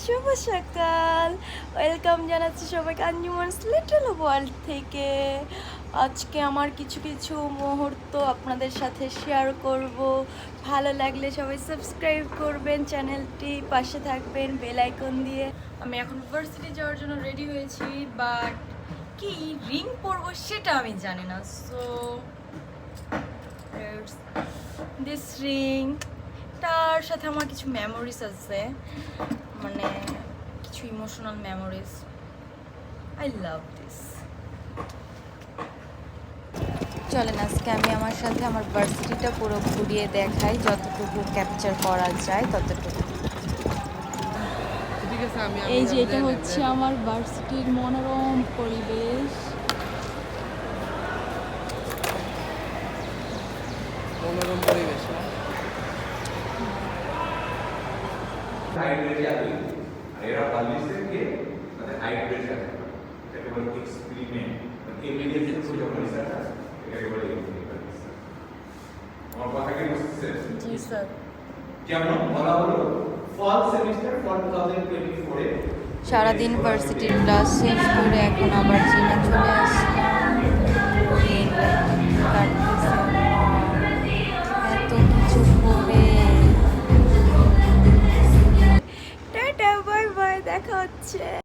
শুভ সকাল। ওয়েলকাম জানাচ্ছি সবাইকে আঞ্জুমানস লিটল ওয়ার্ল্ড থেকে। আজকে আমার কিছু কিছু মুহূর্ত আপনাদের সাথে শেয়ার করব। ভালো লাগলে সবাই সাবস্ক্রাইব করবেন, চ্যানেলটি পাশে থাকবেন বেল আইকন দিয়ে। আমি এখন ভার্সিটি যাওয়ার জন্য রেডি হয়েছি, বাট কি রিং পরবো সেটা আমি জানি না। সো দিস রিং, তার সাথে আমার কিছু মেমোরিজ আছে, মানে কিছু emotional memories. I love this. চলেন আজকে আমি আমার সাথে আমার ভার্সিটিটা পুরো ঘুরিয়ে দেখাই, যতটুকু ক্যাপচার করা যায় ততটুকু। এই যে এটা হচ্ছে আমার ভার্সিটির মনোরম পরিবেশ। মনোরম পরিবেশ। हाइड्रेट या कोई एरा पॉलिश के मतलब हाइड्रेट है केवल एक्सपेरिमेंट एविडेंस को जो परिसर है केवल एविडेंस और बाकी के मुझसे জি স্যার। যেমন বলা হলো ফল সেমিস্টার ফর 2024 এ সারাদিন ভার্সিটির ক্লাস শেষ করে এখন আবার জিমে চলে আসলাম। এত কিছু করে টাটা, বাই বাই, দেখা হচ্ছে।